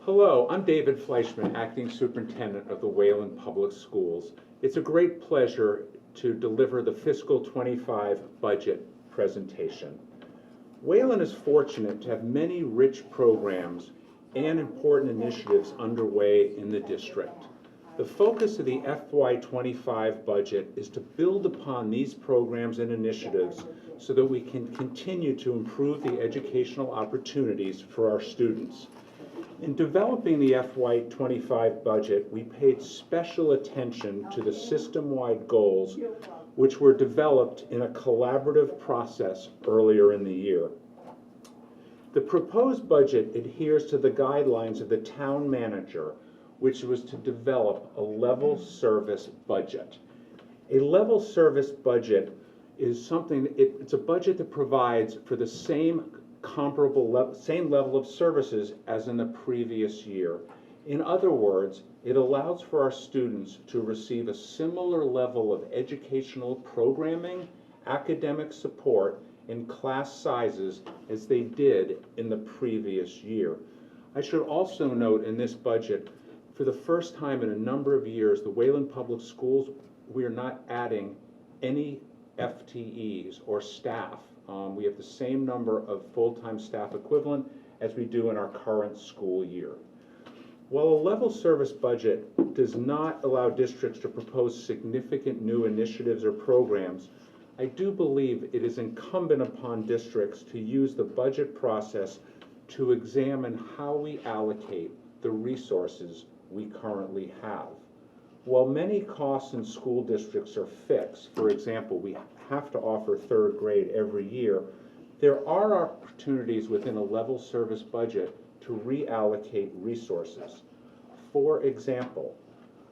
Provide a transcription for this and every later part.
Hello, I'm David Fleishman, Acting Superintendent of the Wayland Public Schools. It's a great pleasure to deliver the fiscal 25 budget presentation. Wayland is fortunate to have many rich programs and important initiatives underway in the district. The focus of the FY25 budget is to build upon these programs and initiatives so that we can continue to improve the educational opportunities for our students. In developing the FY25 budget, we paid special attention to the system-wide goals which were developed in a collaborative process earlier in the year. The proposed budget adheres to the guidelines of the town manager, which was to develop a level service budget. A level service budget is it's a budget that provides for the same level of services as in the previous year. In other words, it allows for our students to receive a similar level of educational programming, academic support, and class sizes as they did in the previous year. I should also note in this budget, for the first time in a number of years, the Wayland Public Schools, we are not adding any FTEs or staff. We have the same number of full-time staff equivalent as we do in our current school year. While a level service budget does not allow districts to propose significant new initiatives or programs, I do believe it is incumbent upon districts to use the budget process to examine how we allocate the resources we currently have. While many costs in school districts are fixed, for example, we have to offer third grade every year, there are opportunities within a level service budget to reallocate resources. For example,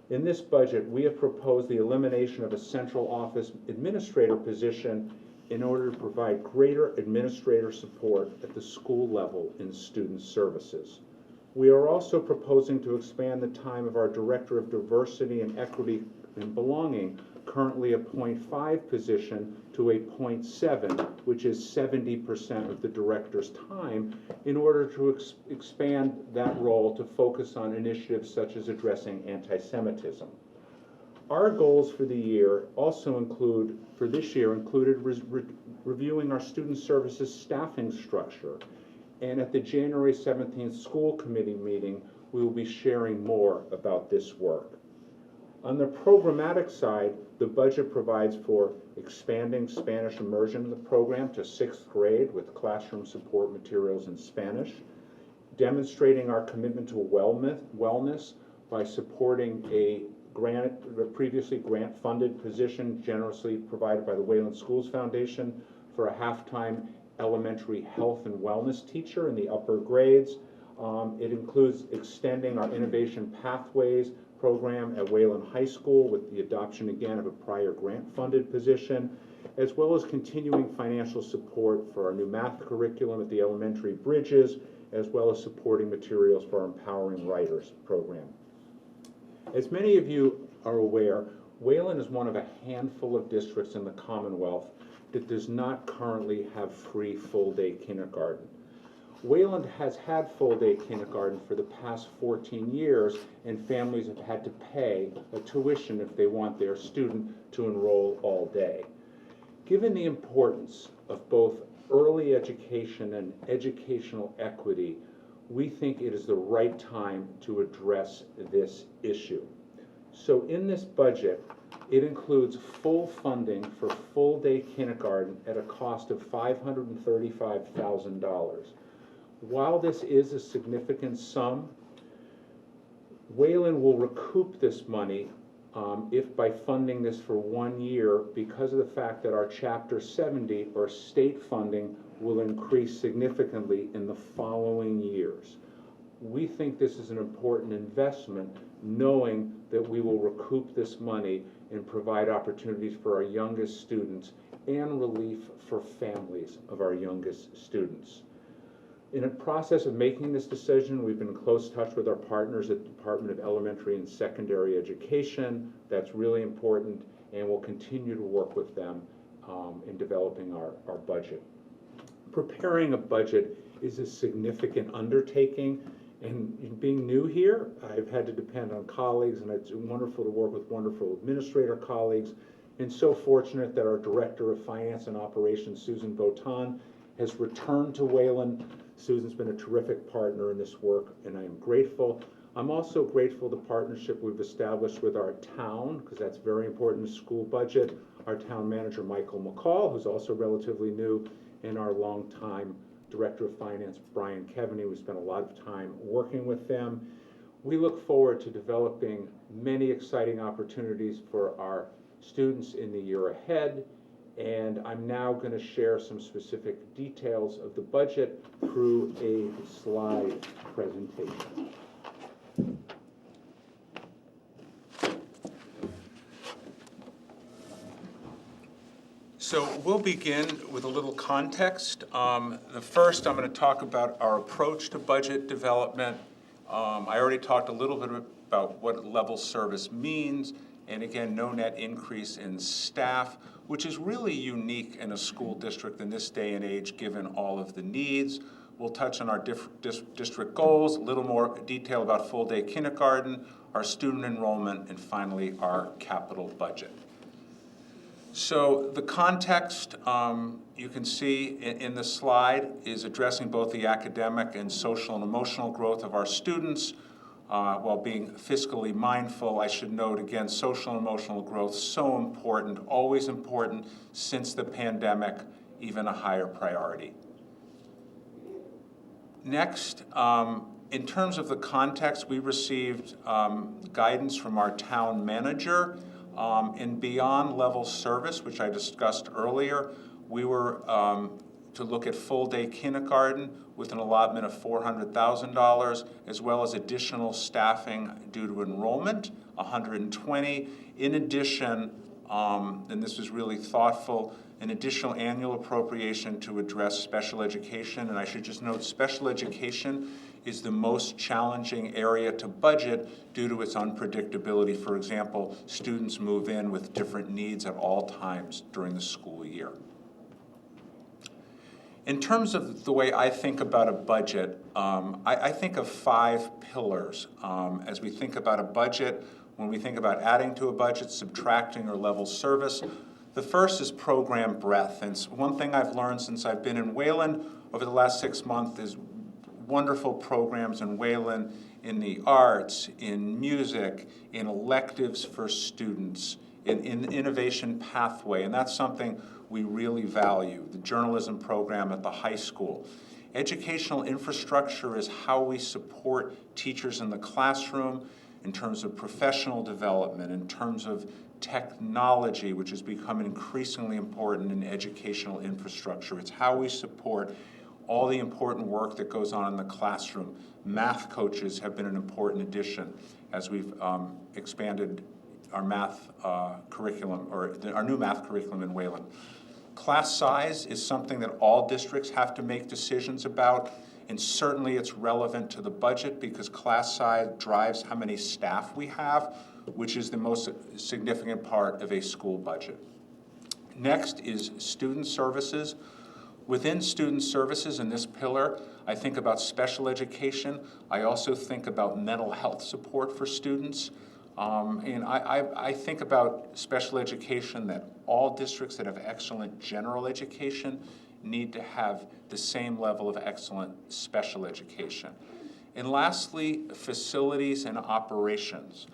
in this budget, we have proposed the elimination of a central office administrator position in order to provide greater administrator support at the school level in student services. We are also proposing to expand the time of our Director of Diversity and Equity and Belonging, currently a .5 position, to a .7, which is 70% of the director's time, in order to expand that role to focus on initiatives such as addressing anti-Semitism. Our goals for the year also included reviewing our student services staffing structure. And at the January 17th school committee meeting, we will be sharing more about this work. On the programmatic side, the budget provides for expanding Spanish immersion in the program to 6th grade with classroom support materials in Spanish, demonstrating our commitment to wellness by supporting a previously grant-funded position generously provided by the Wayland Schools Foundation for a half-time elementary health and wellness teacher in the upper grades. It includes extending our Innovation Pathways program at Wayland High School with the adoption again of a prior grant-funded position, as well as continuing financial support for our new math curriculum at the elementary bridges, as well as supporting materials for our Empowering Writers program. As many of you are aware, Wayland is one of a handful of districts in the Commonwealth that does not currently have free full-day kindergarten. Wayland has had full-day kindergarten for the past 14 years, and families have had to pay a tuition if they want their student to enroll all day. Given the importance of both early education and educational equity, we think it is the right time to address this issue. So in this budget, it includes full funding for full-day kindergarten at a cost of $535,000. While this is a significant sum, Wayland will recoup this money if by funding this for 1 year, because of the fact that our Chapter 70 or state funding will increase significantly in the following years. We think this is an important investment, knowing that we will recoup this money and provide opportunities for our youngest students and relief for families of our youngest students. In a process of making this decision, we've been in close touch with our partners at the Department of Elementary and Secondary Education. That's really important, and we'll continue to work with them in developing our budget. Preparing a budget is a significant undertaking, And being new here, I've had to depend on colleagues, and it's wonderful to work with wonderful administrator colleagues, and so fortunate that our Director of Finance and Operations, Susan Botan, has returned to Wayland. Susan's been a terrific partner in this work, and I am grateful. I'm also grateful the partnership we've established with our town, because that's very important in the school budget. Our town manager, Michael McCall, who's also relatively new, and our longtime Director of Finance, Brian Kevaney. We spent a lot of time working with them. We look forward to developing many exciting opportunities for our students in the year ahead, and I'm now going to share some specific details of the budget through a slide presentation. So we'll begin with a little context. The first, I'm going to talk about our approach to budget development. I already talked a little bit about what level service means, and again, no net increase in staff, which is really unique in a school district in this day and age, given all of the needs. We'll touch on our district goals, a little more detail about full-day kindergarten, our student enrollment, and finally, our capital budget. So the context, you can see in the slide, is addressing both the academic and social and emotional growth of our students while being fiscally mindful. I should note again, social and emotional growth, so important, always important since the pandemic, even a higher priority. Next, in terms of the context, we received guidance from our town manager. And beyond level service, which I discussed earlier, we were to look at full-day kindergarten with an allotment of $400,000, as well as additional staffing due to enrollment, $120,000. In addition, and this was really thoughtful, an additional annual appropriation to address special education. And I should just note, special education is the most challenging area to budget due to its unpredictability. For example, students move in with different needs at all times during the school year. In terms of the way I think about a budget, I think of 5 pillars as we think about a budget. When we think about adding to a budget, subtracting, or level service, the first is program breadth. And one thing I've learned since I've been in Wayland over the last 6 months is wonderful programs in Wayland in the arts, in music, in electives for students, in innovation pathway, and that's something we really value. The journalism program at the high school. Educational infrastructure is how we support teachers in the classroom in terms of professional development, in terms of technology, which has become increasingly important in educational infrastructure. It's how we support all the important work that goes on in the classroom. Math coaches have been an important addition as we've expanded our math curriculum, or our new math curriculum in Wayland. Class size is something that all districts have to make decisions about, and certainly it's relevant to the budget because class size drives how many staff we have, which is the most significant part of a school budget. Next is student services. Within student services in this pillar, I think about special education. I also think about mental health support for students. And I think about special education that all districts that have excellent general education need to have the same level of excellent special education. And lastly, facilities and operations.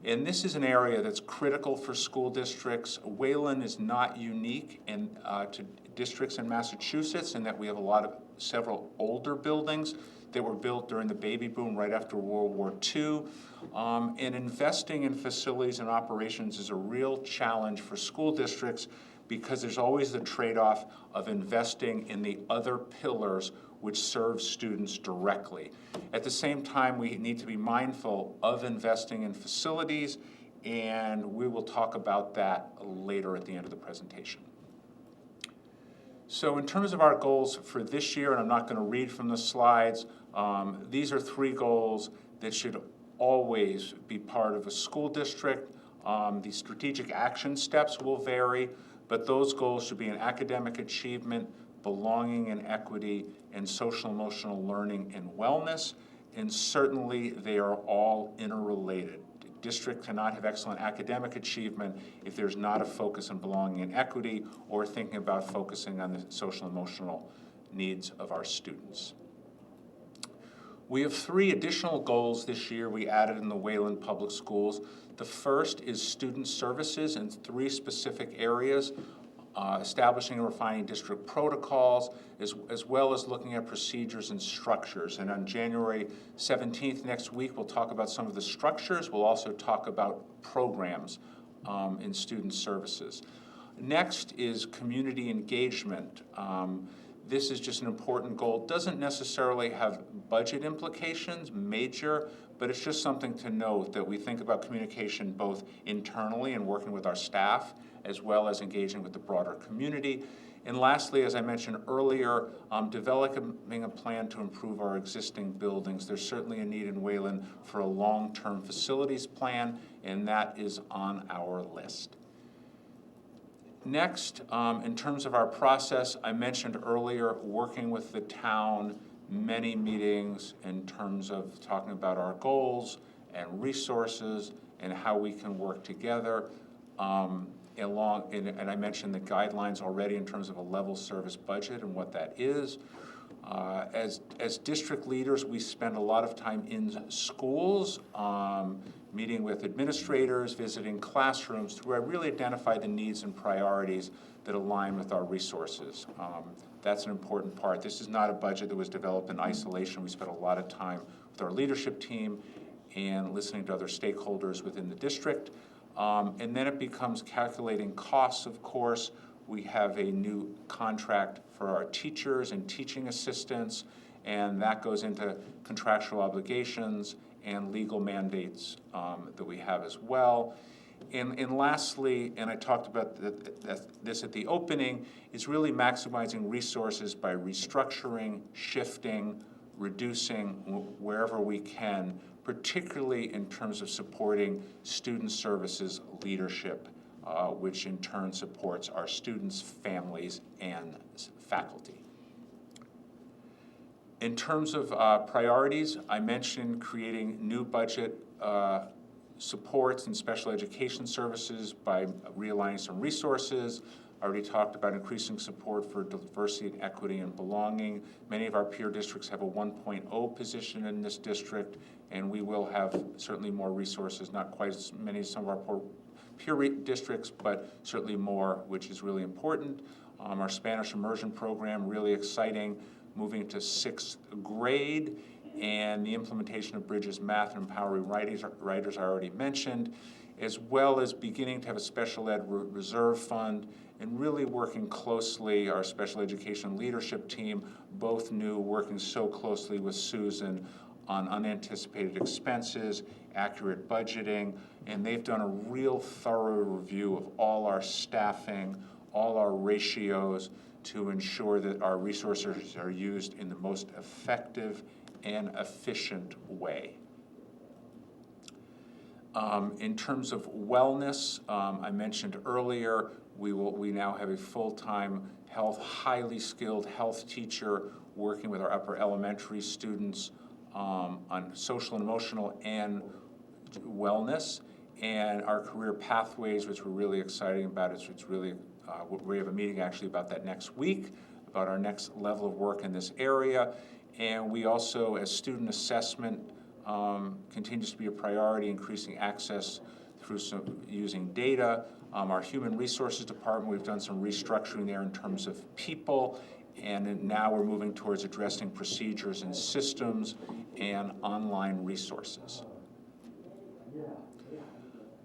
And this is an area that's critical for school districts. Wayland is not unique to districts in Massachusetts in that we have several older buildings that were built during the baby boom right after World War II. And investing in facilities and operations is a real challenge for school districts because there's always the trade-off of investing in the other pillars which serve students directly. At the same time, we need to be mindful of investing in facilities, and we will talk about that later at the end of the presentation. So in terms of our goals for this year, and I'm not going to read from the slides, these are 3 goals that should always be part of a school district. The strategic action steps will vary, but those goals should be in academic achievement, belonging and equity, and social emotional learning and wellness. and certainly they are all interrelated. The district cannot have excellent academic achievement if there's not a focus on belonging and equity or thinking about focusing on the social and emotional needs of our students. We have 3 additional goals this year we added in the Wayland Public Schools. The first is student services in 3 specific areas, establishing and refining district protocols, as well as looking at procedures and structures. And on January 17th, next week, we'll talk about some of the structures. We'll also talk about programs in student services. Next is community engagement. This is just an important goal. Doesn't necessarily have budget implications, major, but it's just something to note that we think about communication both internally and working with our staff, as well as engaging with the broader community. And lastly, as I mentioned earlier, developing a plan to improve our existing buildings. There's certainly a need in Wayland for a long-term facilities plan, and that is on our list. Next, in terms of our process, I mentioned earlier, working with the town, many meetings in terms of talking about our goals and resources and how we can work together. And I mentioned the guidelines already in terms of a level service budget and what that is. As district leaders, we spend a lot of time in schools, meeting with administrators, visiting classrooms, to really identify the needs and priorities that align with our resources. That's an important part. This is not a budget that was developed in isolation. We spent a lot of time with our leadership team and listening to other stakeholders within the district. And then it becomes calculating costs, of course. We have a new contract for our teachers and teaching assistants, and that goes into contractual obligations and legal mandates that we have as well. And lastly, and I talked about this at the opening, is really maximizing resources by restructuring, shifting, reducing wherever we can, particularly in terms of supporting student services leadership, which in turn supports our students, families, and faculty. In terms of priorities, I mentioned creating new budget supports and special education services by realigning some resources. I already talked about increasing support for diversity and equity and belonging. Many of our peer districts have a 1.0 position in this district, and we will have certainly more resources, not quite as many as some of our peer districts, but certainly more, which is really important. Our Spanish immersion program, really exciting, moving to 6th grade, and the implementation of Bridges Math and Empowering Writers I already mentioned, as well as beginning to have a special ed reserve fund and really working closely, our special education leadership team, both new, working so closely with Susan on unanticipated expenses, accurate budgeting, and they've done a real thorough review of all our staffing, all our ratios, to ensure that our resources are used in the most effective and efficient way. In terms of wellness, I mentioned earlier, we now have a full-time highly skilled health teacher working with our upper elementary students on social and emotional and wellness, and our career pathways, which we're really excited about. It's really, we have a meeting actually about that next week, about our next level of work in this area. And we also, as student assessment continues to be a priority, increasing access through using data. Our human resources department, we've done some restructuring there in terms of people, and now we're moving towards addressing procedures and systems and online resources.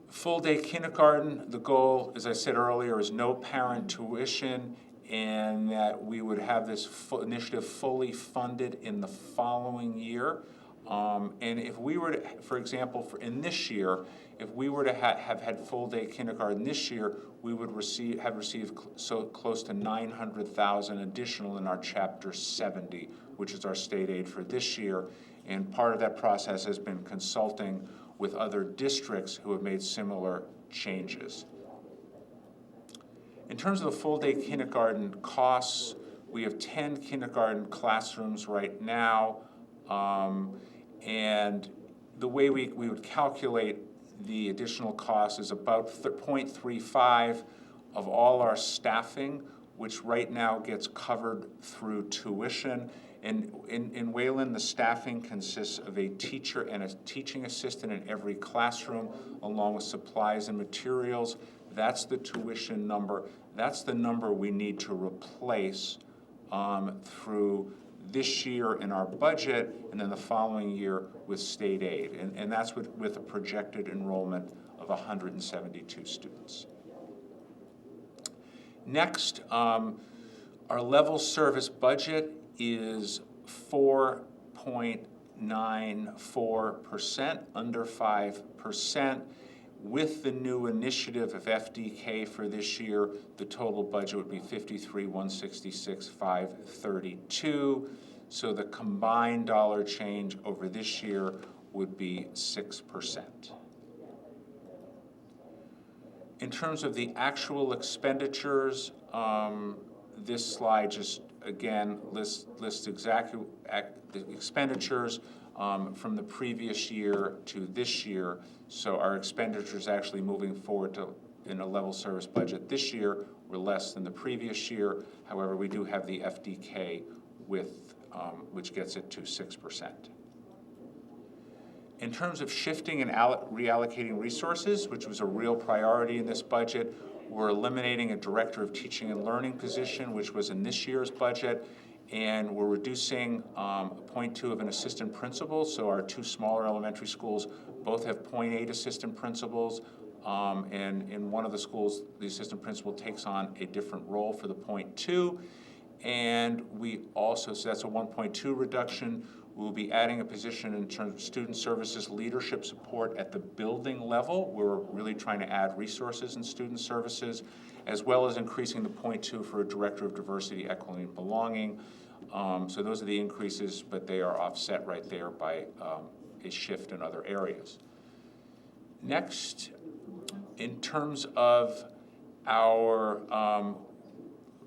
Full day kindergarten, the goal, as I said earlier, is no parent tuition, and that we would have this initiative fully funded in the following year. And if we were to, for example, in this year, if we were to have had full day kindergarten this year, we would have received so close to $900,000 additional in our Chapter 70, which is our state aid for this year. And part of that process has been consulting with other districts who have made similar changes. In terms of the full day kindergarten costs, we have 10 kindergarten classrooms right now. And the way we would calculate the additional cost is about 0.35 of all our staffing, which right now gets covered through tuition. And in Wayland, the staffing consists of a teacher and a teaching assistant in every classroom, along with supplies and materials. That's the tuition number. That's the number we need to replace through this year in our budget, and then the following year with state aid. And that's with a projected enrollment of 172 students. Next, our level service budget is 4.94%, under 5%. With the new initiative of FDK for this year, the total budget would be $53,166,532. So the combined dollar change over this year would be 6%. In terms of the actual expenditures, this slide just again lists exactly the expenditures from the previous year to this year. So our expenditures actually moving forward in a level service budget this year were less than the previous year. However, we do have the FDK which gets it to 6%. In terms of shifting and reallocating resources, which was a real priority in this budget, we're eliminating a director of teaching and learning position, which was in this year's budget, and we're reducing 0.2 of an assistant principal. So our two smaller elementary schools both have 0.8 assistant principals, and in one of the schools, the assistant principal takes on a different role for the 0.2. And we also, so that's a 1.2 reduction. We'll be adding a position in terms of student services leadership support at the building level. We're really trying to add resources in student services, as well as increasing the 0.2 for a director of diversity, equity, and belonging. So those are the increases, but they are offset right there by a shift in other areas. Next, in terms of our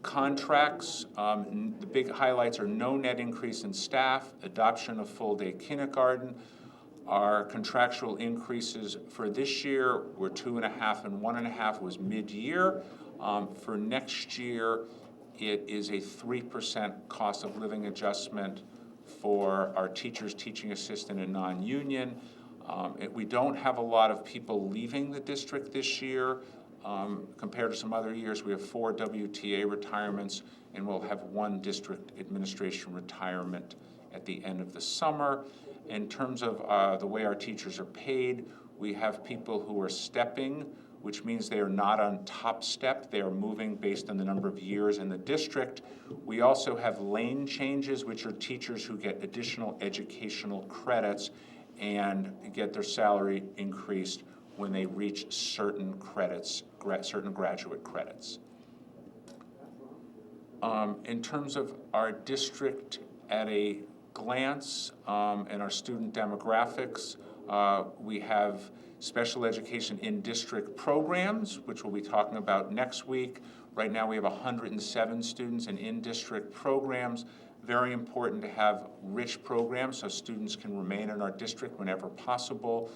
contracts, the big highlights are no net increase in staff, adoption of full-day kindergarten. Our contractual increases for this year were 2.5 and 1.5 was mid-year. For next year, it is a 3% cost of living adjustment for our teachers, teaching assistant, and non-union. We don't have a lot of people leaving the district this year. Compared to some other years, we have 4 WTA retirements, and we'll have 1 district administration retirement at the end of the summer. In terms of the way our teachers are paid, we have people who are stepping, which means they are not on top step. They are moving based on the number of years in the district. We also have lane changes, which are teachers who get additional educational credits and get their salary increased when they reach certain credits, certain graduate credits. In terms of our district at a glance and our student demographics, we have special education in-district programs, which we'll be talking about next week. Right now we have 107 students in in-district programs. Very important to have rich programs so students can remain in our district whenever possible.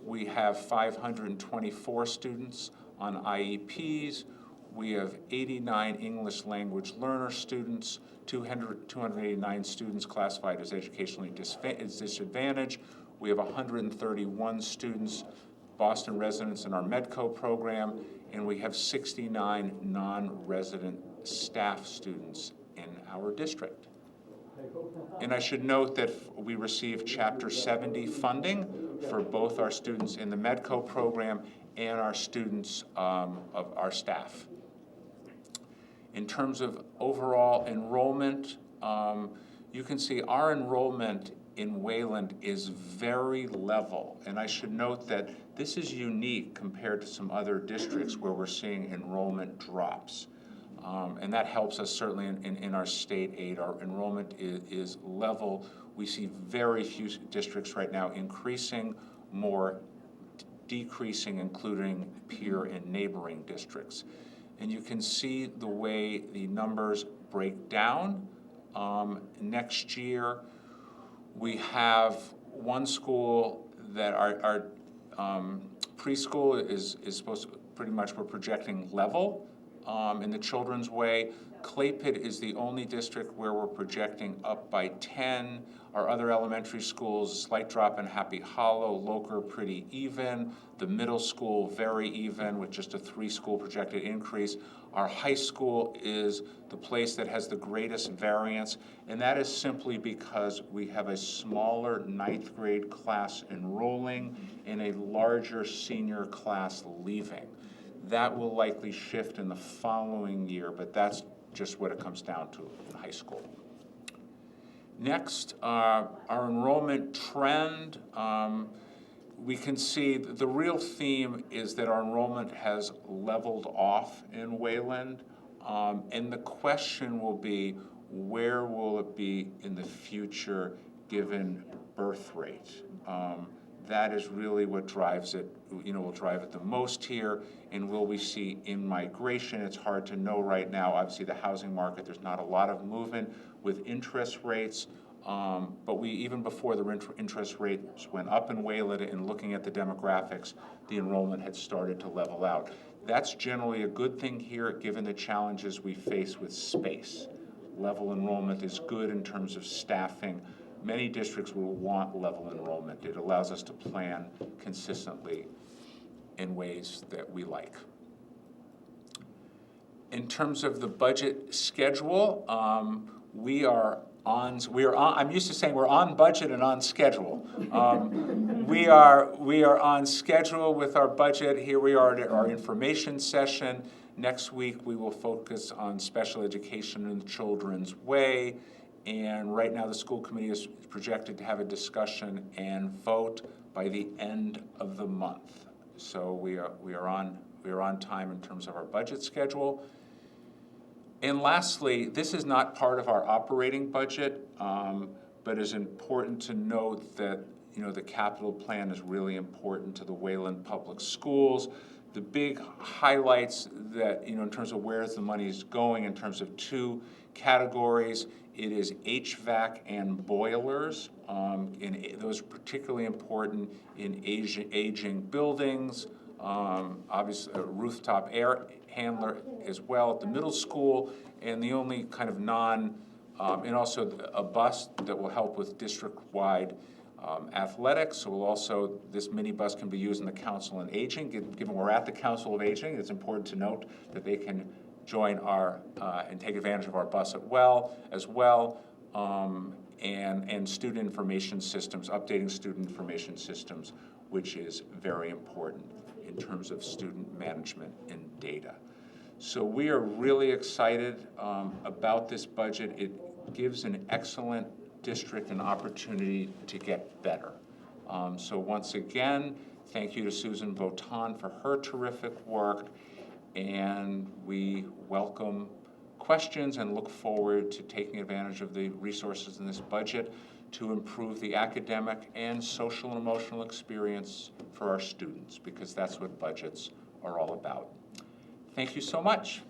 We have 524 students on IEPs. We have 89 English language learner students, 289 students classified as educationally disadvantaged. We have 131 students, Boston residents in our Medco program, and we have 69 non-resident staff students in our district. And I should note that we received Chapter 70 funding for both our students in the Medco program and our students of our staff. In terms of overall enrollment, you can see our enrollment in Wayland is very level. And I should note that this is unique compared to some other districts where we're seeing enrollment drops. And that helps us certainly in our state aid. Our enrollment is level. We see very few districts right now increasing, more decreasing, including peer and neighboring districts. And you can see the way the numbers break down. Next year, we have one school that our preschool is supposed to, pretty much we're projecting level in the Children's Way. Clay Pit is the only district where we're projecting up by 10. Our other elementary schools, slight drop in Happy Hollow, Loker pretty even. The middle school very even with just a 3-school projected increase. Our high school is the place that has the greatest variance, and that is simply because we have a smaller 9th grade class enrolling and a larger senior class leaving. That will likely shift in the following year, but that's just what it comes down to in high school. Next, our enrollment trend. We can see the real theme is that our enrollment has leveled off in Wayland, and the question will be, where will it be in the future given birth rate? That is really what drives it, will drive it the most here. And will we see in-migration? It's hard to know right now. Obviously, the housing market, there's not a lot of movement with interest rates. But even before the interest rates went up in Wayland and looking at the demographics, the enrollment had started to level out. That's generally a good thing here, given the challenges we face with space. Level enrollment is good in terms of staffing. Many districts will want level enrollment. It allows us to plan consistently in ways that we like. In terms of the budget schedule, I'm used to saying we're on budget and on schedule. We are on schedule with our budget. Here we are at our information session. Next week we will focus on special education in the Children's Way. And right now the school committee is projected to have a discussion and vote by the end of the month. So we are on time in terms of our budget schedule. And lastly, this is not part of our operating budget, but it's important to note that the capital plan is really important to the Wayland Public Schools. The big highlights that in terms of where the money is going, in terms of 2 categories, it is HVAC and boilers. And those are particularly important in aging buildings. Obviously, a rooftop air handler as well at the middle school, and the only kind of and also a bus that will help with district-wide athletics. So this minibus can be used in the Council on Aging. Given we're at the Council of Aging, it's important to note that they can join our and take advantage of our bus as well, and student information systems, updating student information systems, which is very important in terms of student management and data. So we are really excited about this budget. It gives an excellent district an opportunity to get better. So once again, thank you to Susan Votan for her terrific work, and we welcome questions and look forward to taking advantage of the resources in this budget to improve the academic and social and emotional experience for our students, because that's what budgets are all about. Thank you so much.